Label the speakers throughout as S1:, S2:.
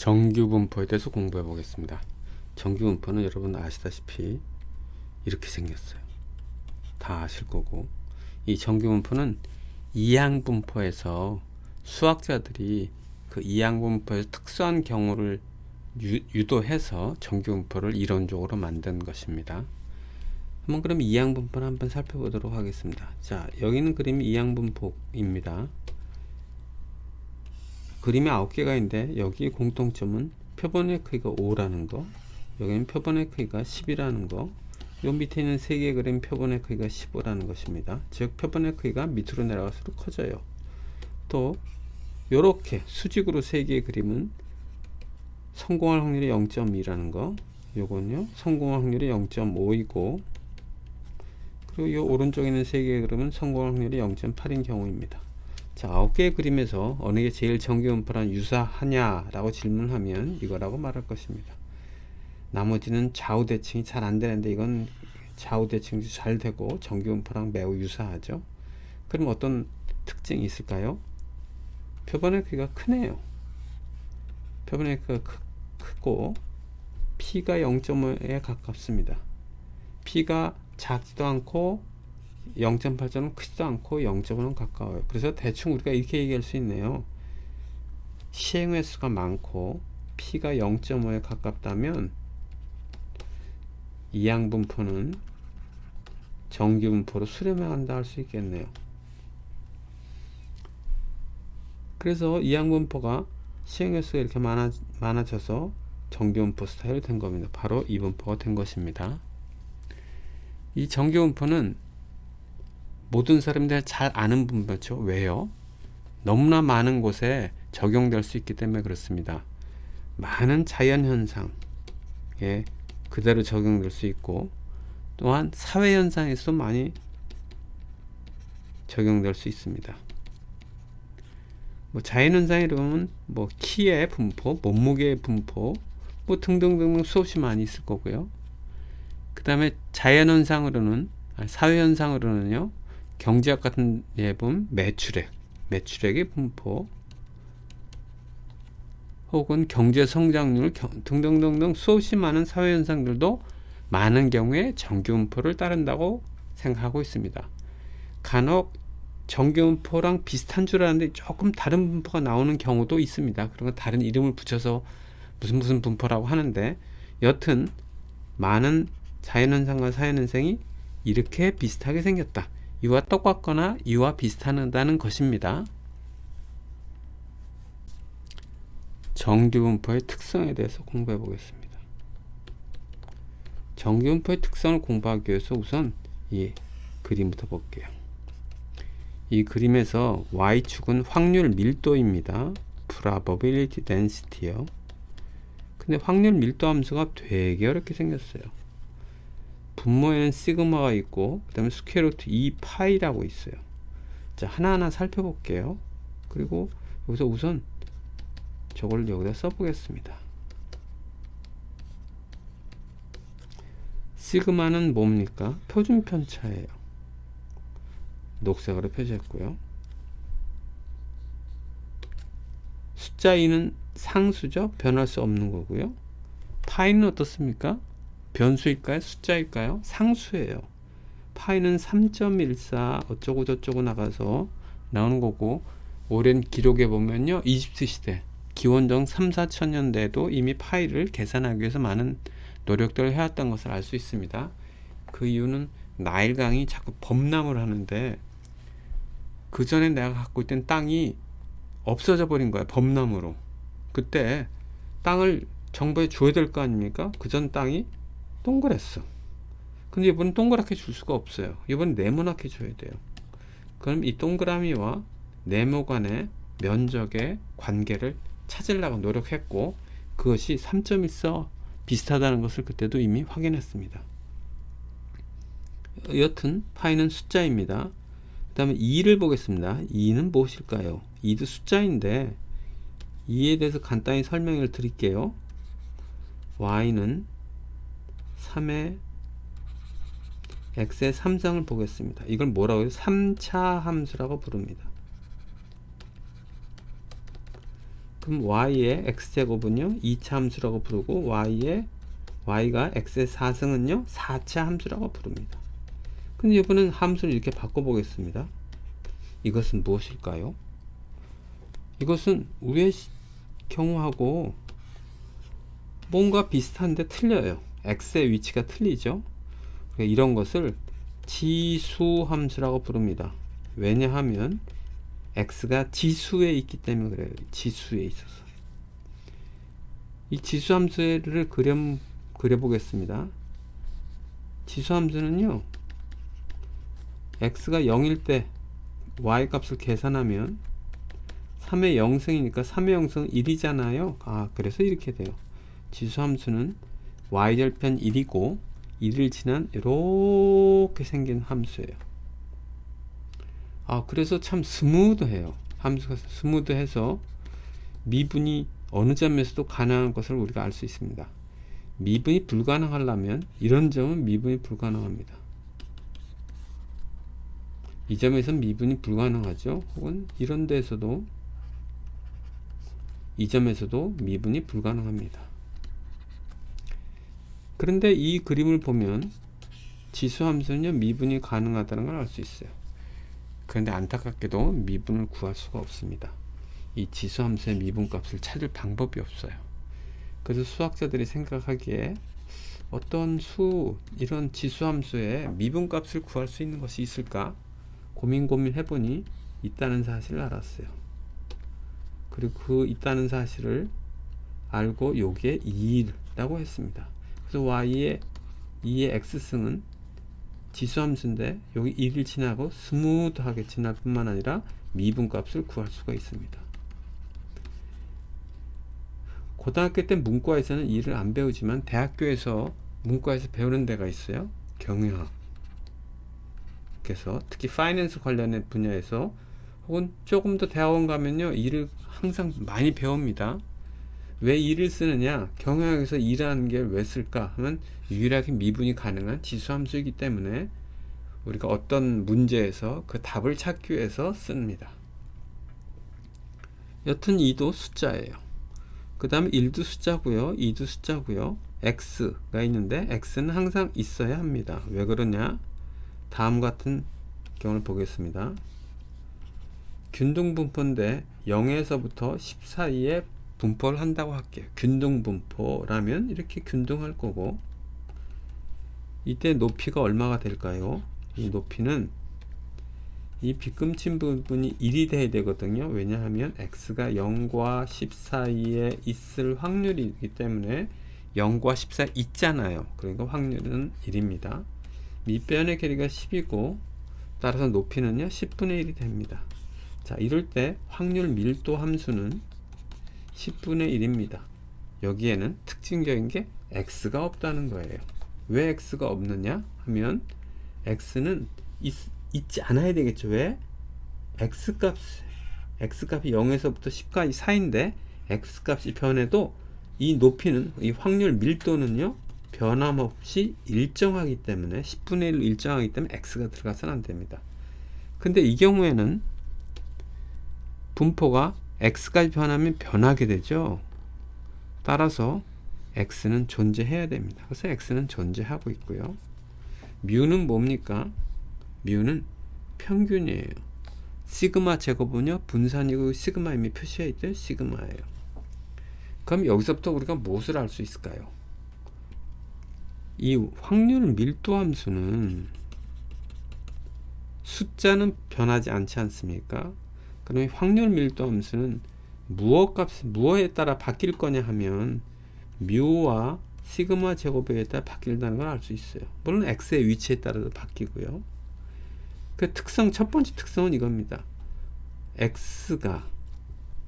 S1: 정규분포에 대해서 공부해 보겠습니다. 정규분포는 여러분 아시다시피 이렇게 생겼어요. 다 아실 거고, 이 정규분포는 이항분포에서 수학자들이 그 이항분포에서 특수한 경우를 유도해서 정규분포를 이론적으로 만든 것입니다. 한번 그럼 이항분포를 한번 살펴보도록 하겠습니다. 자, 여기는 그림이 이항분포입니다. 그림이 9개가 있는데 여기 공통점은 표본의 크기가 5라는 거, 여기는 표본의 크기가 10이라는 거, 요 밑에 있는 3개의 그림 표본의 크기가 15라는 것입니다. 즉 표본의 크기가 밑으로 내려갈수록 커져요. 또 요렇게 수직으로 3개의 그림은 성공할 확률이 0.2라는 거, 요건요 성공할 확률이 0.5이고, 그리고 요 오른쪽에 있는 3개의 그림은 성공할 확률이 0.8인 경우입니다. 자, 9개의 그림에서 어느 게 제일 정규분포랑 유사하냐라고 질문하면 이거라고 말할 것입니다. 나머지는 좌우 대칭이 잘 안 되는데 이건 좌우 대칭도 잘 되고 정규분포랑 매우 유사하죠. 그럼 어떤 특징이 있을까요? 표본의 크기가 크네요. 표본의 크기가 크고 P가 0.5에 가깝습니다. P가 작지도 않고 0.8점은 크지도 않고 0.5는 가까워요. 그래서 대충 우리가 이렇게 얘기할 수 있네요. 시행 횟수가 많고 P가 0.5에 가깝다면 이항분포는 정규분포로 수렴해간다 할 수 있겠네요. 그래서 이항분포가 시행 횟수가 이렇게 많아져서 정규분포 스타일이 된 겁니다. 바로 이 분포가 된 것입니다. 이 정규분포는 모든 사람들이 잘 아는 분포죠. 왜요? 너무나 많은 곳에 적용될 수 있기 때문에 그렇습니다. 많은 자연현상에 그대로 적용될 수 있고, 또한 사회현상에서도 많이 적용될 수 있습니다. 뭐 자연현상이라면 뭐 키의 분포, 몸무게의 분포, 뭐 등등등 수없이 많이 있을 거고요. 그 다음에 자연현상으로는, 사회현상으로는요, 경제학 같은 예 보면 매출액의 분포, 혹은 경제 성장률 등등등등 수없이 많은 사회 현상들도 많은 경우에 정규분포를 따른다고 생각하고 있습니다. 간혹 정규분포랑 비슷한 줄 알았는데 조금 다른 분포가 나오는 경우도 있습니다. 그런 건 다른 이름을 붙여서 무슨 분포라고 하는데, 여튼 많은 자연현상과 사회현상이 이렇게 비슷하게 생겼다, 이와 똑같거나 이와 비슷하다는 것입니다. 정규분포의 특성에 대해서 공부해 보겠습니다. 정규분포의 특성을 공부하기 위해서 우선 이 그림부터 볼게요. 이 그림에서 Y축은 확률 밀도입니다. Probability density요. 근데 확률 밀도 함수가 되게 어렵게 생겼어요. 분모에는 시그마가 있고, 그 다음에 스퀘어 루트 2파이라고 있어요. 자, 하나하나 살펴볼게요. 그리고 여기서 우선 저걸 여기다 써보겠습니다. 시그마는 뭡니까? 표준 편차예요. 녹색으로 표시했고요. 숫자 2는 상수죠. 변할 수 없는 거고요. 파이는 어떻습니까? 변수일까요? 숫자일까요? 상수예요. 파이는 3.14 어쩌고 저쩌고 나가서 나오는 거고, 오랜 기록에 보면요, 이집트 시대 기원전 3, 4천년대에도 이미 파이를 계산하기 위해서 많은 노력들을 해왔던 것을 알 수 있습니다. 그 이유는 나일강이 자꾸 범람을 하는데, 그 전에 내가 갖고 있던 땅이 없어져 버린 거야, 범람으로. 그때 땅을 정부에 줘야 될 거 아닙니까? 그 전 땅이 동그랬어. 근데 이번엔 동그랗게 줄 수가 없어요. 이번엔 네모나게 줘야 돼요. 그럼 이 동그라미와 네모 간의 면적의 관계를 찾으려고 노력했고, 그것이 3.14 비슷하다는 것을 그때도 이미 확인했습니다. 여튼 파이는 숫자입니다. 그 다음에 2를 보겠습니다. 2는 무엇일까요? 2도 숫자인데 2에 대해서 간단히 설명을 드릴게요. y는 3의 x의 3승을 보겠습니다. 이걸 뭐라고 해요? 3차 함수라고 부릅니다. 그럼 y의 x제곱은요 2차 함수라고 부르고 y가 x의 4승은요 4차 함수라고 부릅니다. 근데 이번엔 함수를 이렇게 바꿔 보겠습니다. 이것은 무엇일까요? 이것은 위의 경우하고 뭔가 비슷한데 틀려요. x의 위치가 틀리죠. 이런 것을 지수함수라고 부릅니다. 왜냐하면 x가 지수에 있기 때문에 그래요. 지수에 있어서. 이 지수함수를 그려보겠습니다. 지수함수는요 x가 0일 때 y 값을 계산하면 3의 0승이니까 3의 0승은 1이잖아요. 그래서 이렇게 돼요. 지수함수는 y절편 1이고 1을 지난 이렇게 생긴 함수예요. 그래서 참 스무드해요. 함수가 스무드해서 미분이 어느 점에서도 가능한 것을 우리가 알 수 있습니다. 미분이 불가능하려면 이런 점은 미분이 불가능합니다. 이 점에서 미분이 불가능하죠. 혹은 이런 데에서도 이 점에서도 미분이 불가능합니다. 그런데 이 그림을 보면 지수함수는요 미분이 가능하다는 걸 알 수 있어요. 그런데 안타깝게도 미분을 구할 수가 없습니다. 이 지수함수의 미분값을 찾을 방법이 없어요. 그래서 수학자들이 생각하기에 어떤 이런 지수함수의 미분값을 구할 수 있는 것이 있을까 고민해보니 있다는 사실을 알았어요. 그리고 있다는 사실을 알고 요게 2라고 했습니다. 그래서 y의 2의 x승은 지수함수인데 여기 1을 지나고 스무드하게 지날 뿐만 아니라 미분값을 구할 수가 있습니다. 고등학교 때 문과에서는 2를 안 배우지만 대학교에서 문과에서 배우는 데가 있어요. 경영학. 그래서 특히 파이낸스 관련된 분야에서 혹은 조금 더 대학원 가면요 2를 항상 많이 배웁니다. 왜 2를 쓰느냐? 경영학에서 2라는 게 왜 쓸까 하면 유일하게 미분이 가능한 지수함수이기 때문에 우리가 어떤 문제에서 그 답을 찾기 위해서 씁니다. 여튼 2도 숫자예요. 그 다음에 1도 숫자고요 2도 숫자고요 x가 있는데 x는 항상 있어야 합니다. 왜 그러냐? 다음 같은 경우를 보겠습니다. 균등분포인데 0에서부터 10 사이에 분포를 한다고 할게요. 균등분포라면 이렇게 균등할 거고 이때 높이가 얼마가 될까요? 이 높이는 이 빗금친 부분이 1이 돼야 되거든요. 왜냐하면 x가 0과 10 사이에 있을 확률이기 때문에 0과 10 사이에 있잖아요. 그러니까 확률은 1입니다. 밑변의 길이가 10이고 따라서 높이는요 10분의 1이 됩니다. 자, 이럴 때 확률 밀도 함수는 10분의 1입니다. 여기에는 특징적인 게 x가 없다는 거예요. 왜 x가 없느냐 하면 x는 있지 않아야 되겠죠. 왜? x값이 0에서부터 10까지 사이인데 x값이 변해도 이 높이는 이 확률 밀도는요 변함없이 일정하기 때문에 10분의 1로 일정하기 때문에 x가 들어가서는 안 됩니다. 근데 이 경우에는 분포가 x까지 변하면 변하게 되죠. 따라서 x는 존재해야 됩니다. 그래서 x는 존재하고 있고요. 뮤는 뭡니까? 뮤는 평균이에요. 시그마 제곱은요 분산이고 시그마 이미 표시해 있던 시그마예요. 그럼 여기서부터 우리가 무엇을 알 수 있을까요? 이 확률 밀도 함수는 숫자는 변하지 않지 않습니까? 그럼 확률 밀도 함수는 무엇에 따라 바뀔 거냐 하면 뮤와 시그마 제곱에 따라 바뀐다는 걸 알 수 있어요. 물론 x의 위치에 따라서 바뀌고요. 그 특성, 첫 번째 특성은 이겁니다.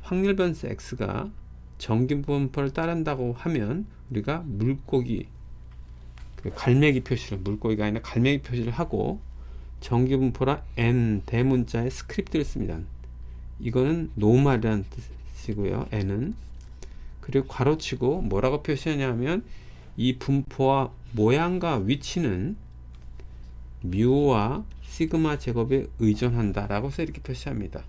S1: 확률 변수 x가 정기분포를 따른다고 하면 우리가 물고기, 갈매기 표시를, 물고기가 아니라 갈매기 표시를 하고 정기분포라 n 대문자의 스크립트를 씁니다. 이거는 노멀이라는 뜻이고요. n은. 그리고 괄호치고 뭐라고 표시하냐면 이 분포와 모양과 위치는 뮤와 시그마 제곱에 의존한다 라고 해서 이렇게 표시합니다.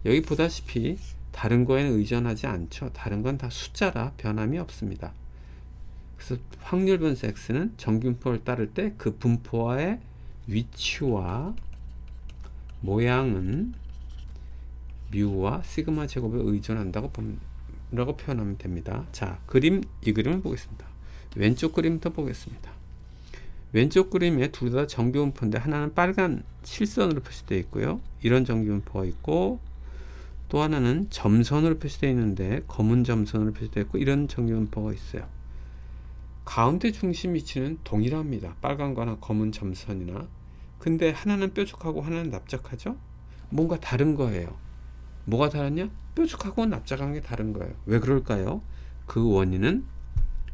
S1: 여기 보다시피 다른 거에는 의존하지 않죠. 다른 건 다 숫자라 변함이 없습니다. 그래서 확률 분수 x는 정규분포를 따를 때 그 분포와의 위치와 모양은 뮤와 시그마 제곱에 의존한다고 라고 표현하면 됩니다. 자, 이 그림을 보겠습니다. 왼쪽 그림부터 보겠습니다. 왼쪽 그림에 둘 다 정규분포인데 하나는 빨간 실선으로 표시되어 있고요. 이런 정규분포가 있고, 또 하나는 점선으로 표시되어 있는데 검은 점선으로 표시되어 있고, 이런 정규분포가 있어요. 가운데 중심 위치는 동일합니다. 빨간 거나 검은 점선이나. 근데 하나는 뾰족하고 하나는 납작하죠? 뭔가 다른 거예요. 뭐가 다르냐? 뾰족하고 납작한 게 다른 거예요. 왜 그럴까요? 그 원인은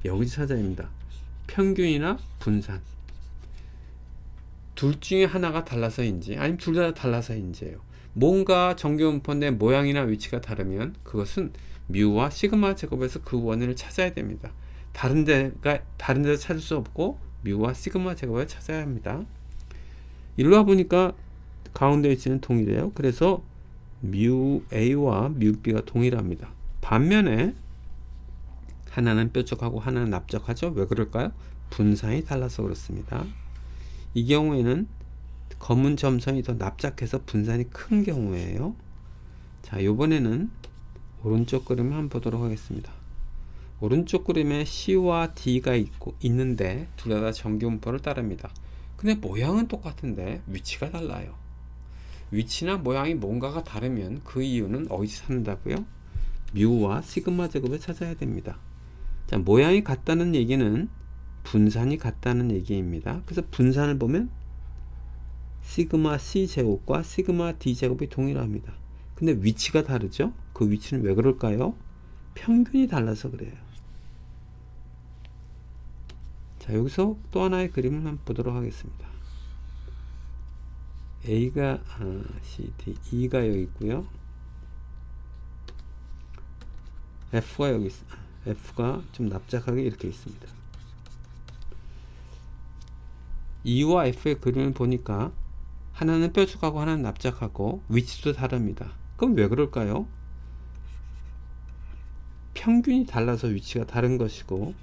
S1: 여기서 찾아야 합니다. 평균이나 분산. 둘 중에 하나가 달라서인지 아니면 둘 다 달라서인지예요. 뭔가 정규분포인데 모양이나 위치가 다르면 그것은 뮤와 시그마 제곱에서 그 원인을 찾아야 됩니다. 다른 데서 찾을 수 없고 뮤와 시그마 제곱을 찾아야 합니다. 일로 와 보니까 가운데 위치는 동일해요. 그래서 뮤 A와 뮤 B가 동일합니다. 반면에 하나는 뾰족하고 하나는 납작하죠. 왜 그럴까요? 분산이 달라서 그렇습니다. 이 경우에는 검은 점선이 더 납작해서 분산이 큰 경우예요. 자, 이번에는 오른쪽 그림을 한번 보도록 하겠습니다. 오른쪽 그림에 C와 D가 있는데 둘 다 정규분포를 따릅니다. 근데 모양은 똑같은데 위치가 달라요. 위치나 모양이 뭔가가 다르면 그 이유는 어디서 찾는다고요? 뮤와 시그마 제곱을 찾아야 됩니다. 자, 모양이 같다는 얘기는 분산이 같다는 얘기입니다. 그래서 분산을 보면 시그마 C 제곱과 시그마 D 제곱이 동일합니다. 근데 위치가 다르죠? 그 위치는 왜 그럴까요? 평균이 달라서 그래요. 자, 여기서 또 하나의 그림을 한번 보도록 하겠습니다. A가 C, D, E가 여기 있고요. F가 여기 있습니다. F가 좀 납작하게 이렇게 있습니다. E와 F의 그림을 보니까 하나는 뾰족하고 하나는 납작하고 위치도 다릅니다. 그럼 왜 그럴까요? 평균이 달라서 위치가 다른 것이고,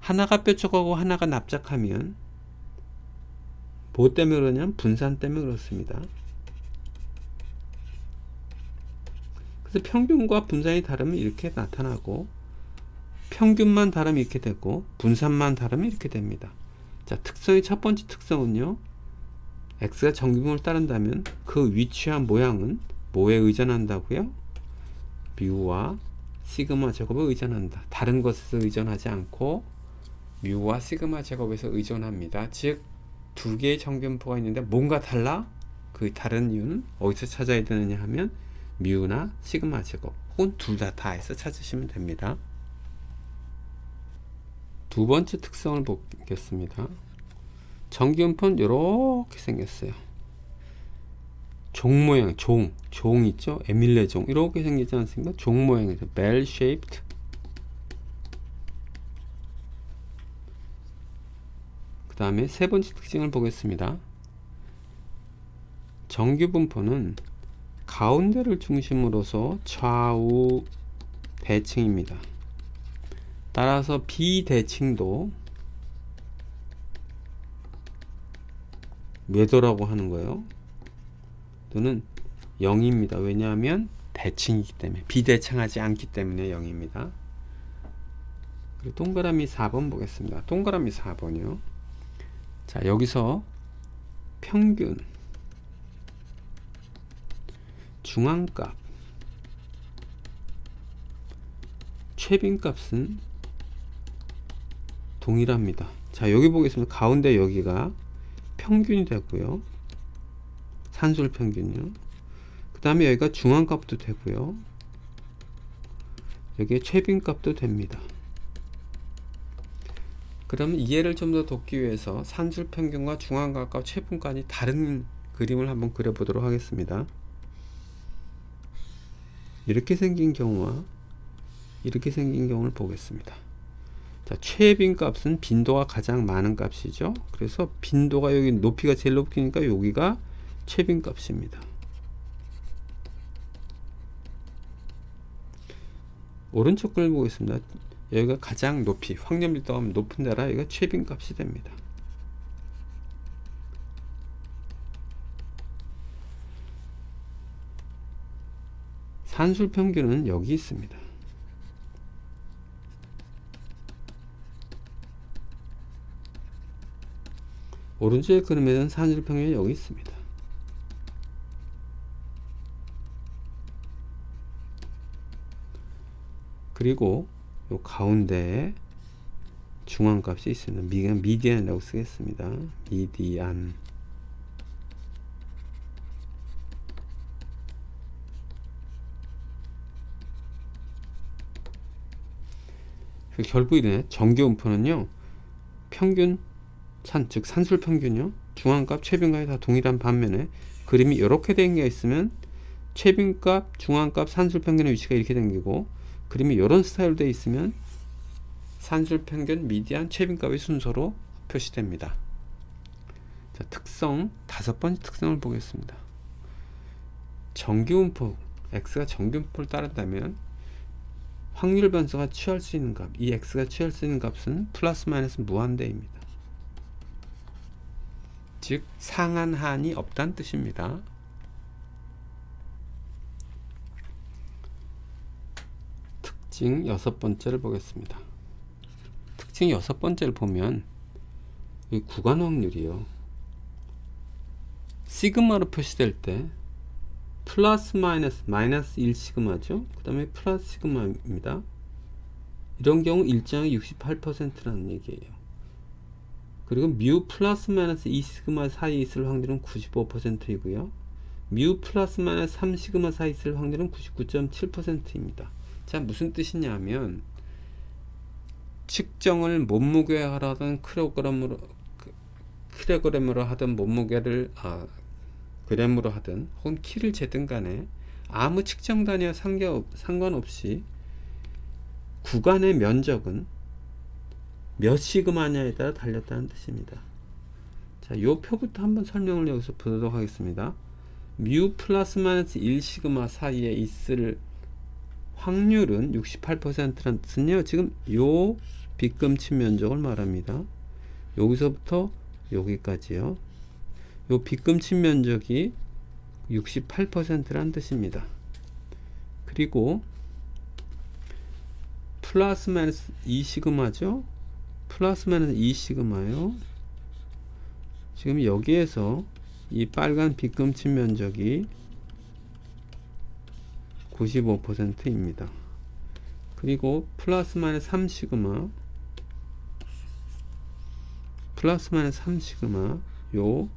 S1: 하나가 뾰족하고 하나가 납작하면 뭐 때문에 그러냐면 분산 때문에 그렇습니다. 그래서 평균과 분산이 다르면 이렇게 나타나고, 평균만 다르면 이렇게 되고 분산만 다르면 이렇게 됩니다. 자, 특성의 첫 번째 특성은요, x가 정규분포를 따른다면 그 위치와 모양은 뭐에 의존한다고요? 뮤와 시그마 제곱에 의존한다. 다른 것에서 의존하지 않고 뮤와 시그마 제곱에서 의존합니다. 즉, 두 개의 정규분포가 있는데 뭔가 달라? 그 다른 이유는 어디서 찾아야 되느냐 하면 뮤나 시그마 제곱 혹은 둘 다 해서 찾으시면 됩니다. 두 번째 특성을 보겠습니다. 정규분포는 이렇게 생겼어요. 종 모양, 종 있죠? 에밀레 종 이렇게 생기지 않습니까? 종 모양이죠. bell shaped. 그 다음에 세 번째 특징을 보겠습니다. 정규분포는 가운데를 중심으로서 좌우 대칭입니다. 따라서 비대칭도 궤도라고 하는 거예요. 또는 0입니다. 왜냐하면 대칭이기 때문에, 비대칭하지 않기 때문에 0입니다. 그리고 동그라미 4번 보겠습니다. 동그라미 4번이요. 자, 여기서 평균, 중앙값, 최빈값은 동일합니다. 자, 여기 보겠습니다. 가운데 여기가 평균이 되고요. 산술 평균이요. 그 다음에 여기가 중앙값도 되고요. 여기에 최빈값도 됩니다. 그러면 이해를 좀 더 돕기 위해서 산술 평균과 중앙값과 최분값이 다른 그림을 한번 그려보도록 하겠습니다. 이렇게 생긴 경우와 이렇게 생긴 경우를 보겠습니다. 자, 최빈값은 빈도가 가장 많은 값이죠. 그래서 빈도가 여기 높이가 제일 높으니까 여기가 최빈값입니다. 오른쪽 걸 보겠습니다. 여기가 가장 높이 확률 밀도가 높은 데라 여기가 최빈 값이 됩니다. 산술 평균은 여기 있습니다. 오른쪽에 그림에는 산술 평균이 여기 있습니다. 그리고 요 가운데에 중앙값이 있습니다. 미디안이라고 쓰겠습니다. 미디안. 결국 이래 정규분포는요, 평균 즉 산술 평균요, 중앙값, 최빈값이 다 동일한 반면에 그림이 이렇게 된 게 있으면 최빈값, 중앙값, 산술 평균의 위치가 이렇게 생기고, 그림이 이런 스타일로 되어 있으면 산술 평균, 미디안, 최빈값의 순서로 표시됩니다. 자, 특성, 5번째 특성을 보겠습니다. 정규분포, x가 정규분포를 따른다면 확률 변수가 취할 수 있는 값, 이 x가 취할 수 있는 값은 플러스 마이너스 무한대입니다. 즉 상한 한이 없다는 뜻입니다. 특징 6번째를 보겠습니다. 특징 6번째를 보면 이 구간 확률이요, 시그마로 표시될 때 플러스 마이너스 1 시그마죠. 그 다음에 플러스 시그마입니다. 이런 경우 일정이 68%라는 얘기예요. 그리고 뮤 플러스 마이너스 2 시그마 사이에 있을 확률은 95%이고요. 뮤 플러스 마이너스 3 시그마 사이에 있을 확률은 99.7%입니다. 자, 무슨 뜻이냐면 측정을 몸무게로 하든 킬로그램으로 하든 몸무게를 그램으로 하든 혹은 키를 재든 간에 아무 측정 단위와 상관없이 구간의 면적은 몇 시그마냐에 따라 달렸다는 뜻입니다. 자, 요 표부터 한번 설명을 여기서 보도록 하겠습니다. 뮤 플러스 마이너스 1 시그마 사이에 있을 확률은 68%라는 뜻은요, 지금 요 빗금치 면적을 말합니다. 여기서부터 여기까지요. 요 빗금치 면적이 68%라는 뜻입니다. 그리고 플러스 마이너스 2 시그마죠. 플러스 마이너스 2 시그마요. 지금 여기에서 이 빨간 빗금치 면적이 95%입니다. 그리고 플러스 마이너스 3 시그마, 플러스 마이너스 3 시그마, 요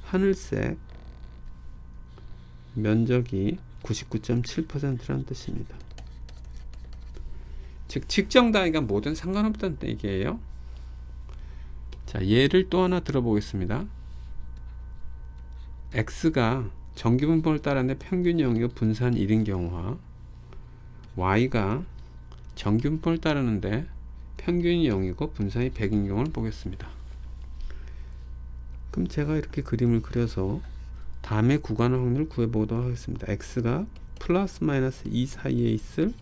S1: 하늘색 면적이 99.7%라는 뜻입니다. 즉 측정 단위가 뭐든 상관없다는 얘기예요. 자, 예를 또 하나 들어보겠습니다. x가 정규분포를 따르는데 평균이 0이고 분산 1인 경우와 y가 정규분포를 따르는데 평균이 0이고 분산이 100인 경우를 보겠습니다. 그럼 제가 이렇게 그림을 그려서 다음에 구간 확률을 구해보도록 하겠습니다. x가 플러스 마이너스 2 사이에 있을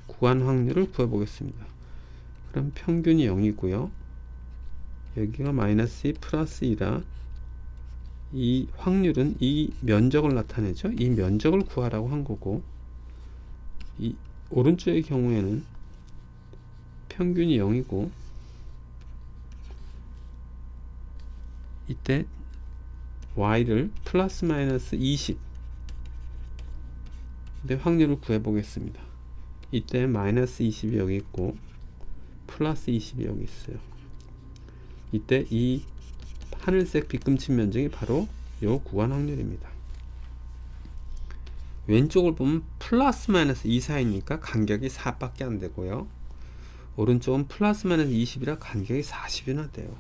S1: 구간 확률을 구해보겠습니다. 그럼 평균이 0이고요. 여기가 마이너스 2 플러스 2라 이 확률은 이 면적을 나타내죠. 이 면적을 구하라고 한 거고, 이 오른쪽의 경우에는 평균이 0이고 이때 y를 플러스 마이너스 20 근데 확률을 구해 보겠습니다. 이때 마이너스 20이 여기 있고 플러스 20이 여기 있어요. 이때 이 하늘색 빗금치 면적이 바로 요 구간 확률입니다. 왼쪽을 보면 플러스 마이너스 2 사이니까 간격이 4밖에 안 되고요. 오른쪽은 플러스 마이너스 20이라 간격이 40이나 돼요.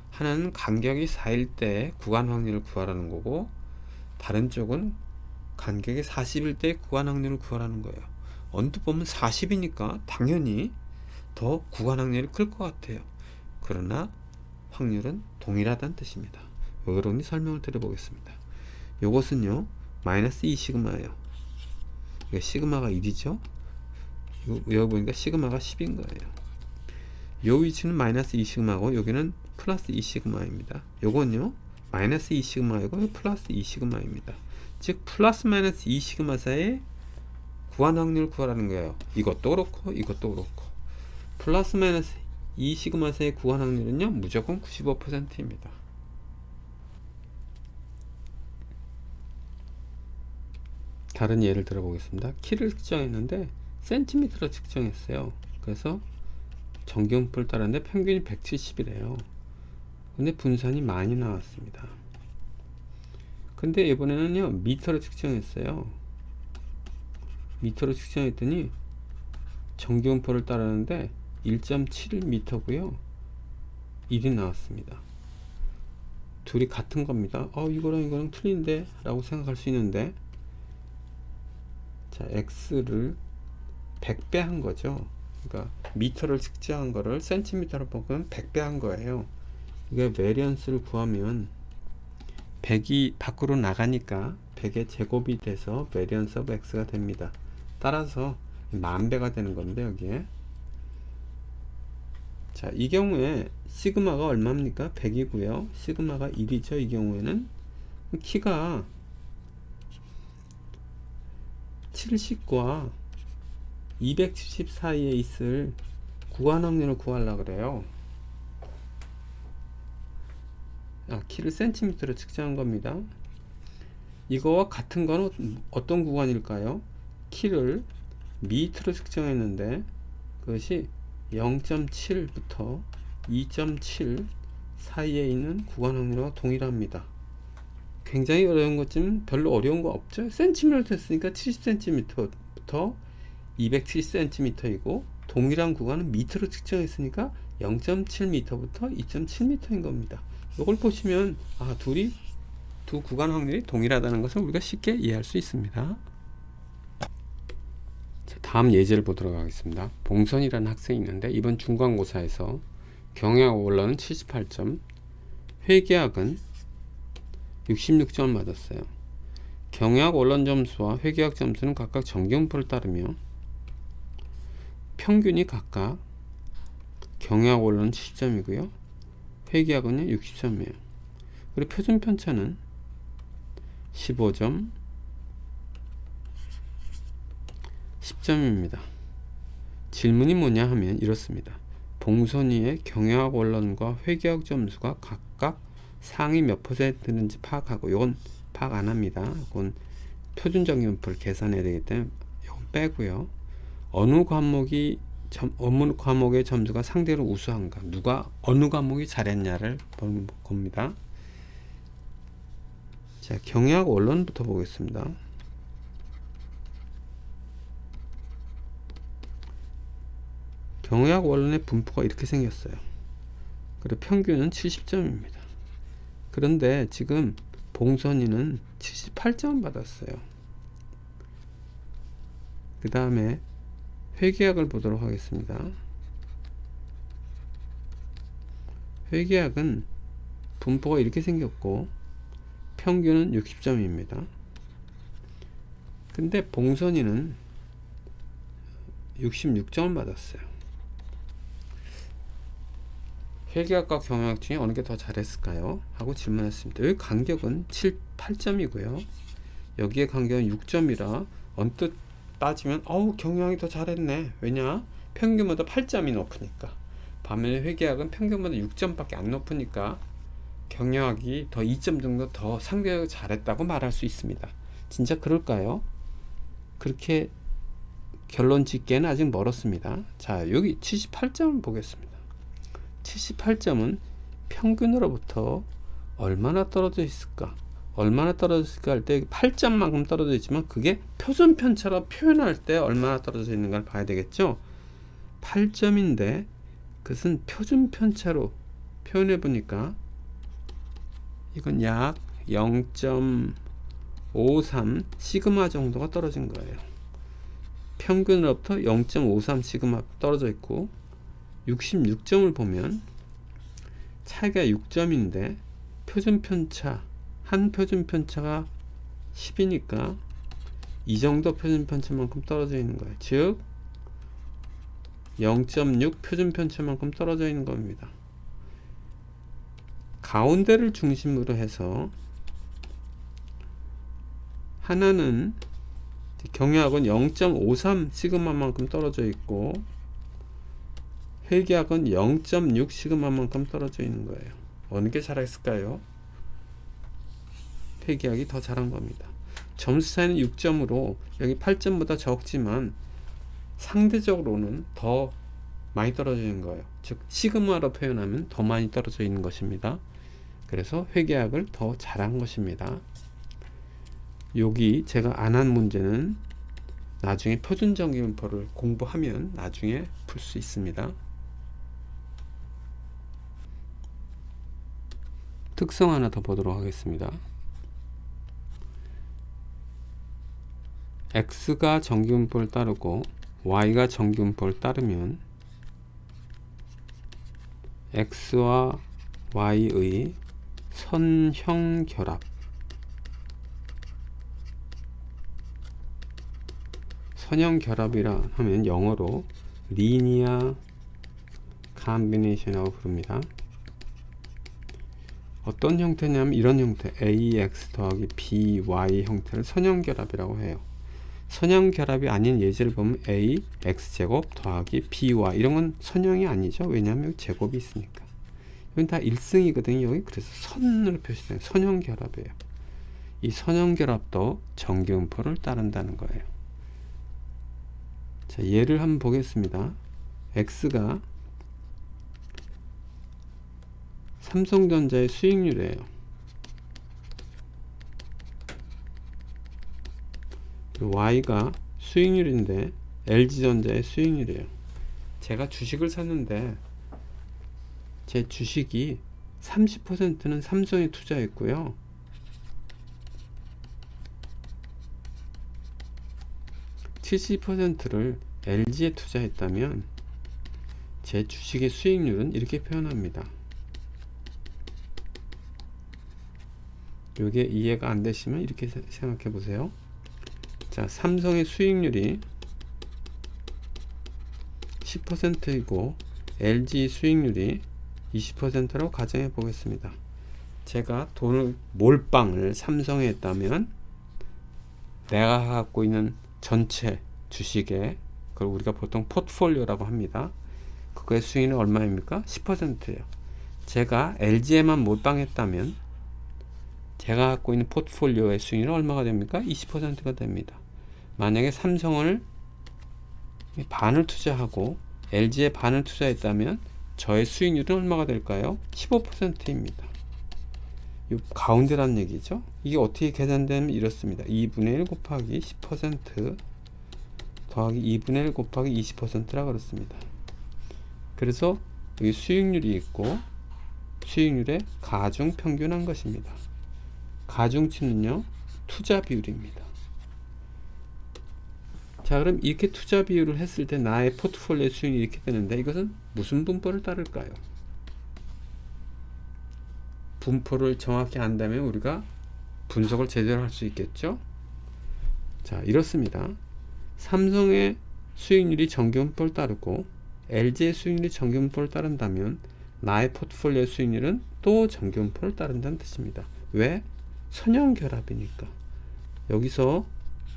S1: 하나는 간격이 4일 때 구간 확률을 구하라는 거고, 다른 쪽은 간격이 40일 때 구간 확률을 구하라는 거예요. 언뜻 보면 40이니까 당연히 더 구간 확률이 클 것 같아요. 그러나 확률은 동일하다는 뜻입니다. 왜 그런지 설명을 드려보겠습니다. 요것은요 마이너스 2 시그마예요. 시그마가 1이죠. 여기 보니까 시그마가 10인 거예요. 요 위치는 마이너스 2시그마고 여기는 플러스 2시그마입니다. 요건요 마이너스 2시그마이고 플러스 2시그마입니다. 즉 플러스 마이너스 2시그마 사이에 구한 확률을 구하라는 거예요. 이것도 그렇고 이것도 그렇고 플러스 마이너스 2시그마 사이의 구한 확률은요 무조건 95%입니다. 다른 예를 들어보겠습니다. 키를 측정했는데 센티미터로 측정했어요. 그래서 정기분포를 따랐는데 평균이 170이래요. 근데 분산이 많이 나왔습니다. 근데 이번에는요 미터로 측정했어요. 미터로 측정했더니 정기분포를 따랐는데 1.7m고요 1이 나왔습니다. 둘이 같은 겁니다. 이거랑 이거랑 틀린데 라고 생각할 수 있는데, 자 x를 100배 한 거죠. 그러니까 미터를 측정한 거를 센티미터로 바꾸면 100배 한 거예요. 이게 베리언스를 구하면 100이 밖으로 나가니까 100의 제곱이 돼서 베리언스 오브 x가 됩니다. 따라서 10,000배가 되는 건데 여기에 자, 이 경우에 시그마가 얼마입니까? 100이고요. 시그마가 1이죠. 이 경우에는 키가 70과 270 사이에 있을 구한 확률을 구하려고 그래요. 키를 센티미터로 측정한 겁니다. 이거와 같은 건 어떤 구간일까요? 키를 미터로 측정했는데 그것이 0.7부터 2.7 사이에 있는 구간 확률과 동일합니다. 굉장히 어려운 것쯤 별로 어려운 거 없죠. 센티미터 했으니까 70cm부터 270cm이고 동일한 구간은 미터로 측정했으니까 0.7m부터 2.7m인 겁니다. 이걸 보시면 두 구간 확률이 동일하다는 것을 우리가 쉽게 이해할 수 있습니다. 자, 다음 예제를 보도록 하겠습니다. 봉선이라는 학생이 있는데 이번 중간고사에서 경영학 원론은 78점, 회계학은 66점을 받았어요. 경영학 원론 점수와 회계학 점수는 각각 정기분포를 따르며 평균이 각각 경영학 원론은 70점이고요. 회계학은 60점이에요. 그리고 표준 편차는 15점, 10점입니다. 질문이 뭐냐 하면 이렇습니다. 봉선이의 경영학 원론과 회계학 점수가 각각 상위 몇 %인지 파악하고, 이건 파악 안 합니다. 이건 표준 정기분포를 계산해야 되기 때문에 이건 빼고요. 어느 과목의 점수가 상대로 우수한가, 누가 어느 과목이 잘했냐를 보는 겁니다. 자, 경영학 원론부터 보겠습니다. 경영학 원론의 분포가 이렇게 생겼어요. 그리고 평균은 70점입니다. 그런데 지금 봉선이는 78점 받았어요. 그 다음에 회계학을 보도록 하겠습니다. 회계학은 분포가 이렇게 생겼고 평균은 60점입니다. 근데 봉선이는 66점을 받았어요. 회계학과 경영학 중에 어느 게 더 잘했을까요? 하고 질문했습니다. 여기 간격은 8점이고요. 여기에 간격은 6점이라 언뜻 따지면 경영학이 더 잘했네. 왜냐? 평균보다 8점이 높으니까. 반면에 회계학은 평균보다 6점밖에 안 높으니까 경영학이 더 2점 정도 더 상대적으로 잘했다고 말할 수 있습니다. 진짜 그럴까요? 그렇게 결론 짓기에는 아직 멀었습니다. 자, 여기 78점을 보겠습니다. 78점은 평균으로부터 얼마나 떨어져 있을까? 얼마나 떨어졌을까 할 때 8점만큼 떨어져 있지만 그게 표준 편차로 표현할 때 얼마나 떨어져 있는가를 봐야 되겠죠. 8점인데 그것은 표준 편차로 표현해 보니까 이건 약 0.53 시그마 정도가 떨어진 거예요. 평균으로부터 0.53 시그마 떨어져 있고 66점을 보면 차이가 6점인데 표준 편차, 한 표준 편차가 10이니까 이 정도 표준 편차만큼 떨어져 있는 거예요. 즉 0.6 표준 편차만큼 떨어져 있는 겁니다. 가운데를 중심으로 해서 하나는 경유학은 0.53 시그마만큼 떨어져 있고 회계학은 0.6 시그마만큼 떨어져 있는 거예요. 어느 게 잘했을까요? 회계학이 더 잘한 겁니다. 점수 차이는 6점으로 여기 8점보다 적지만 상대적으로는 더 많이 떨어져 있는 거예요. 즉 시그마로 표현하면 더 많이 떨어져 있는 것입니다. 그래서 회계학을 더 잘한 것입니다. 여기 제가 안 한 문제는 나중에 표준정기분포를 공부하면 나중에 풀 수 있습니다. 특성 하나 더 보도록 하겠습니다. x가 정기분포를 따르고 y가 정기분포를 따르면 x와 y의 선형 결합, 선형 결합이라 하면 영어로 linear combination이라고 부릅니다. 어떤 형태냐면 이런 형태, ax 더하기 by 형태를 선형 결합이라고 해요. 선형 결합이 아닌 예제를 보면 a x제곱 더하기 by, 이런 건 선형이 아니죠. 왜냐하면 여기 제곱이 있으니까. 여기 다 1승이거든요. 여기 그래서 선으로 표시된 선형 결합이에요. 이 선형 결합도 정기분포를 따른다는 거예요. 자, 예를 한번 보겠습니다. x가 삼성전자의 수익률이에요. y가 수익률인데 LG전자의 수익률이에요. 제가 주식을 샀는데 제 주식이 30%는 삼성에 투자했고요, 70%를 LG에 투자했다면 제 주식의 수익률은 이렇게 표현합니다. 이게 이해가 안 되시면 이렇게 생각해 보세요. 자, 삼성의 수익률이 10%이고 LG 수익률이 20%라고 가정해 보겠습니다. 제가 돈을 몰빵을 삼성에 했다면 내가 갖고 있는 전체 주식에, 그걸 우리가 보통 포트폴리오라고 합니다. 그거의 수익률은 얼마입니까? 10%예요. 제가 LG에만 몰빵했다면 제가 갖고 있는 포트폴리오의 수익률은 얼마가 됩니까? 20%가 됩니다. 만약에 삼성을 반을 투자하고 LG에 반을 투자했다면 저의 수익률은 얼마가 될까요? 15%입니다. 이 가운데란 얘기죠. 이게 어떻게 계산되면 이렇습니다. 2분의 1 곱하기 10% 더하기 2분의 1 곱하기 20%라 그렇습니다. 그래서 여기 수익률이 있고 수익률의 가중 평균한 것입니다. 가중치는요, 투자 비율입니다. 자, 그럼 이렇게 투자 비율을 했을 때 나의 포트폴리오 수익률이 이렇게 되는데 이것은 무슨 분포를 따를까요? 분포를 정확히 안다면 우리가 분석을 제대로 할 수 있겠죠? 자, 이렇습니다. 삼성의 수익률이 정기분포를 따르고 LG의 수익률이 정기분포를 따른다면 나의 포트폴리오 수익률은 또 정기분포를 따른다는 뜻입니다. 왜? 선형 결합이니까. 여기서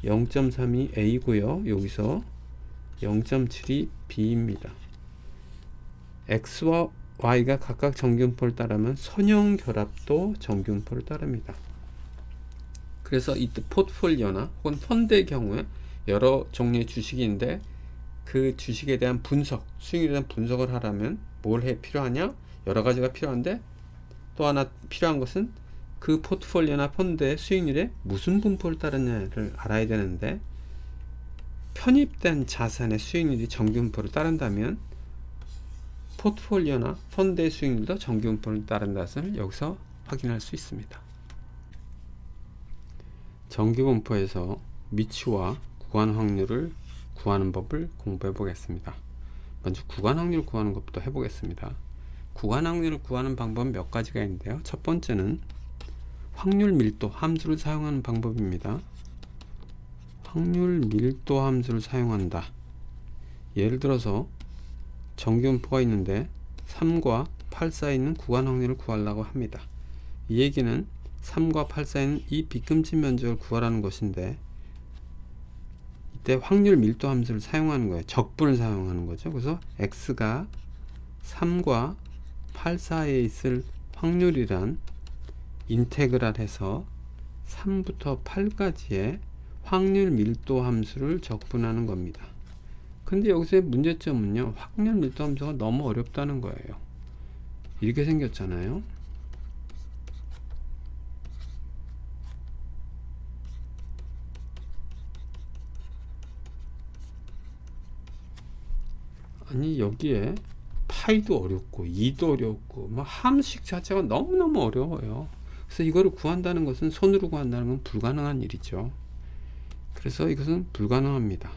S1: 0.32 A고요. 여기서 0.72 B입니다. X와 Y가 각각 정기분포를 따르면 선형 결합도 정기분포를 따릅니다. 그래서 이 포트폴리오나 혹은 펀드의 경우에 여러 종류의 주식인데 그 주식에 대한 분석, 수익률에 대한 분석을 하려면 뭘 필요하냐? 여러 가지가 필요한데 또 하나 필요한 것은 그 포트폴리오나 펀드의 수익률에 무슨 분포를 따르냐를 알아야 되는데, 편입된 자산의 수익률이 정기분포를 따른다면 포트폴리오나 펀드의 수익률도 정기분포를 따른다는 것을 여기서 확인할 수 있습니다. 정기분포에서 미치와 구간 확률을 구하는 법을 공부해 보겠습니다. 먼저 구간 확률을 구하는 것부터 해보겠습니다. 구간 확률을 구하는 방법은 몇 가지가 있는데요. 첫 번째는 확률 밀도 함수를 사용하는 방법입니다. 확률 밀도 함수를 사용한다. 예를 들어서 정기분포가 있는데 3과 8 사이에 있는 구간 확률을 구하려고 합니다. 이 얘기는 3과 8 사이에 있는 이 빗금친 면적을 구하라는 것인데, 이때 확률 밀도 함수를 사용하는 거예요. 적분을 사용하는 거죠. 그래서 x가 3과 8 사이에 있을 확률이란 인테그랄 해서 3부터 8까지의 확률 밀도 함수를 적분하는 겁니다. 근데 여기서의 문제점은요, 확률 밀도 함수가 너무 어렵다는 거예요. 이렇게 생겼잖아요. 아니, 여기에 파이도 어렵고 2도 어렵고 막 함식 자체가 너무너무 어려워요. 그래서 이거를 구한다는 것은, 손으로 구한다는 건 불가능한 일이죠. 그래서 이것은 불가능합니다.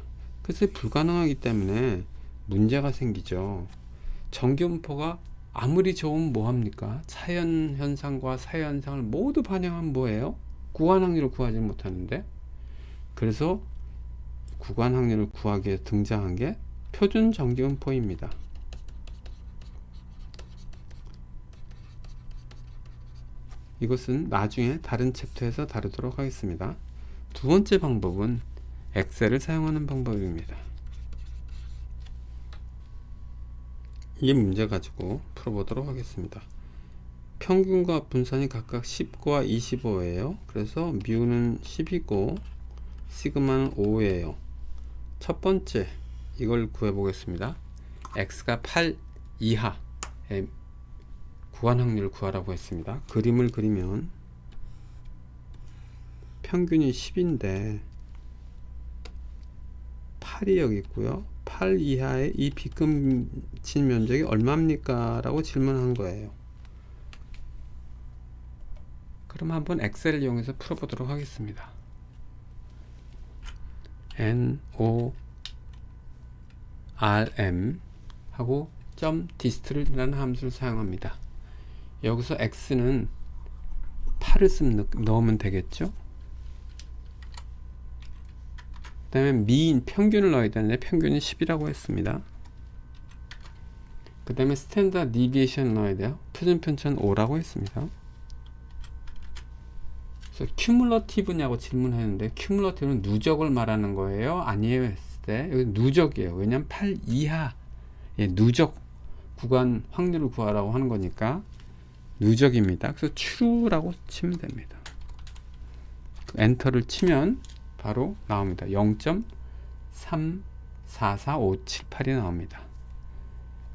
S1: 그래서 불가능하기 때문에 문제가 생기죠. 정기분포가 아무리 좋으면 뭐합니까? 차연 현상과 사회 현상을 모두 반영하면 뭐예요? 구간 확률을 구하지 못하는데, 그래서 구간 확률을 구하기 위해 등장한 게 표준 정기분포입니다. 이것은 나중에 다른 챕터에서 다루도록 하겠습니다. 두 번째 방법은 엑셀을 사용하는 방법입니다. 이 문제 가지고 풀어보도록 하겠습니다. 평균과 분산이 각각 10과 25예요. 그래서 뮤는 10이고 시그마는 5예요. 첫 번째, 이걸 구해보겠습니다. x가 8 이하의 구간 확률을 구하라고 했습니다. 그림을 그리면 평균이 10인데 8이 여기 있고요. 8 이하의 이 빗금친 면적이 얼마입니까? 라고 질문한 거예요. 그럼 한번 엑셀을 이용해서 풀어보도록 하겠습니다. NORM 하고 .dist라는 함수를 사용합니다. 여기서 x는 8을 넣으면 되겠죠. 그 다음에 미인 평균을 넣어야 되는데 평균이 10이라고 했습니다. 그 다음에 스탠다드 디비에이션 넣어야 돼요. 표준 편차는 5라고 했습니다. 그래서 큐뮬러티브냐고 질문했는데, 큐뮬러티브는 누적을 말하는 거예요, 아니에요 했을 때 여기 누적이에요. 왜냐면 8 이하 누적 구간 확률을 구하라고 하는 거니까 누적입니다. 그래서 true라고 치면 됩니다. 엔터를 치면 바로 나옵니다. 0.344578이 나옵니다.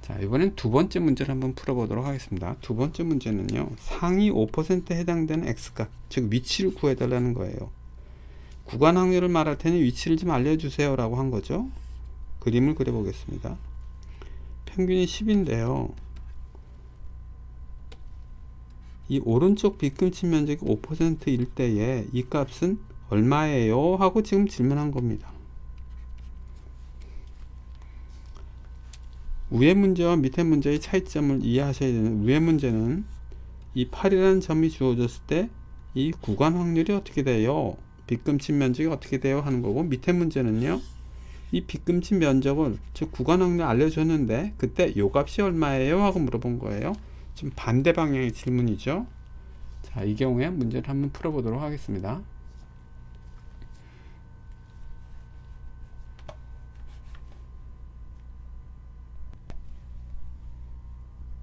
S1: 자, 이번엔 두 번째 문제를 한번 풀어보도록 하겠습니다. 두 번째 문제는요, 상위 5%에 해당되는 x값, 즉 위치를 구해달라는 거예요. 구간 확률을 말할 테니 위치를 좀 알려주세요 라고 한 거죠. 그림을 그려보겠습니다. 평균이 10인데요 이 오른쪽 빗금친 면적이 5%일 때에 이 값은 얼마예요? 하고 지금 질문한 겁니다. 위의 문제와 밑의 문제의 차이점을 이해하셔야 되는, 위의 문제는 이 8이라는 점이 주어졌을 때 이 구간 확률이 어떻게 돼요? 빗금친 면적이 어떻게 돼요? 하는 거고, 밑의 문제는요, 이 빗금친 면적을, 즉 구간 확률 알려줬는데 그때 요 값이 얼마예요? 하고 물어본 거예요. 좀 반대 방향의 질문이죠. 자, 이 경우에 문제를 한번 풀어보도록 하겠습니다.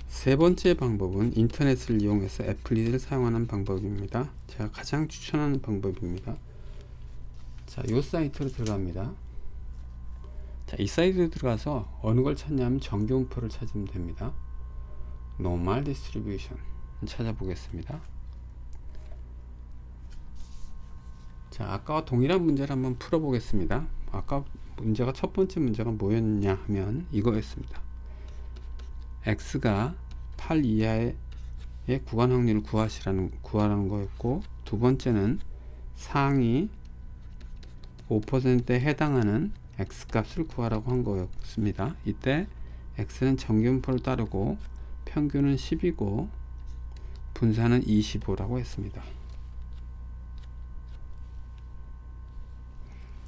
S1: 세 번째 방법은 인터넷을 이용해서 애플릿을 사용하는 방법입니다. 제가 가장 추천하는 방법입니다. 자, 이 사이트로 들어갑니다. 자, 이 사이트에 들어가서 어느 걸 찾냐면 정기분포를 찾으면 됩니다. Normal Distribution 찾아보겠습니다. 자, 아까와 동일한 문제를 한번 풀어보겠습니다. 아까 문제가, 첫 번째 문제가 뭐였냐 하면 이거였습니다. x가 8 이하의 구간 확률을 구하라는 거였고, 두 번째는 상위 5%에 해당하는 x값을 구하라고 한 거였습니다. 이때 x는 정기분포를 따르고 평균은 10이고 분산은 25라고 했습니다.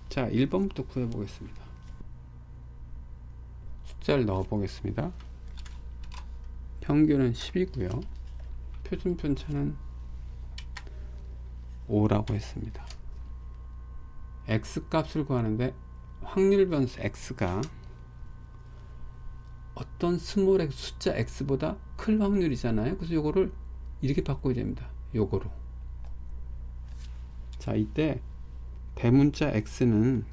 S1: 자, 1번부터 구해보겠습니다. 숫자를 넣어 보겠습니다. 평균은 10이고요. 표준 편차는 5라고 했습니다. x 값을 구하는데 확률 변수 x가 어떤 스몰 x 숫자 x보다 클 확률이잖아요. 그래서 요거를 이렇게 바꿔야 됩니다. 요거로. 자, 이때 대문자 x는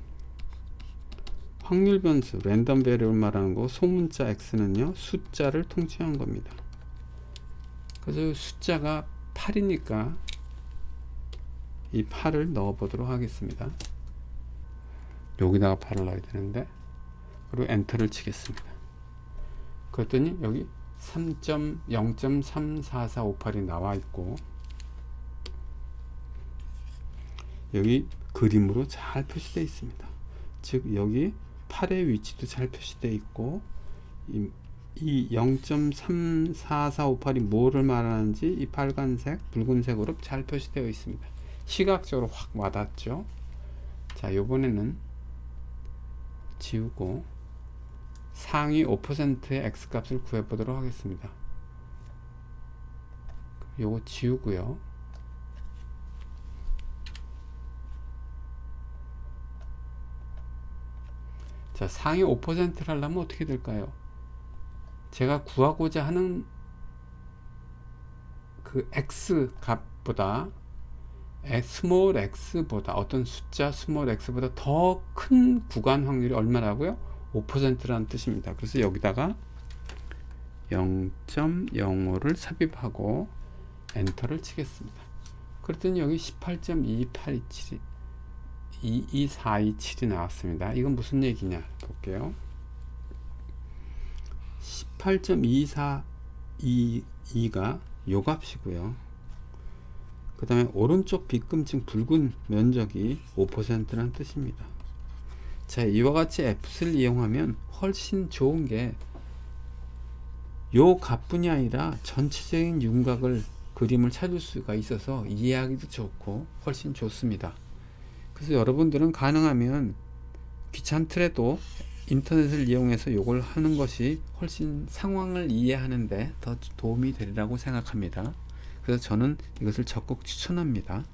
S1: 확률 변수 랜덤 베리어블 말하는 거, 소문자 x는요 숫자를 통칭한 겁니다. 그래서 숫자가 8이니까 이 8을 넣어 보도록 하겠습니다. 여기다가 8을 넣어야 되는데, 그리고 엔터를 치겠습니다. 그랬더니 여기 3.0.34458이 나와 있고, 여기 그림으로 잘 표시되어 있습니다. 즉 여기 8의 위치도 잘 표시되어 있고, 이 0.34458이 뭐를 말하는지 이 빨간색, 붉은색으로 잘 표시되어 있습니다. 시각적으로 확 와닿죠. 자, 요번에는 지우고 상위 5%의 x값을 구해 보도록 하겠습니다. 요거 지우고요. 자, 상위 5%를 하려면 어떻게 될까요? 제가 구하고자 하는 그 x 값보다 스몰 x보다 어떤 숫자 스몰 x보다 더 큰 구간 확률이 얼마라고요? 5%라는 뜻입니다. 그래서 여기다가 0.05를 삽입하고 엔터를 치겠습니다. 그랬더니 여기 18.28227이 22427이 나왔습니다. 이건 무슨 얘기냐 볼게요. 18.242가 요 값이고요. 그 다음에 오른쪽 빗금층 붉은 면적이 5%라는 뜻입니다. 자, 이와 같이 fs를 이용하면 훨씬 좋은 게 요 값뿐이 아니라 전체적인 윤곽을 그림을 찾을 수가 있어서 이해하기도 좋고 훨씬 좋습니다. 그래서 여러분들은 가능하면 귀찮더라도 인터넷을 이용해서 요걸 하는 것이 훨씬 상황을 이해하는데 더 도움이 되리라고 생각합니다. 그래서 저는 이것을 적극 추천합니다.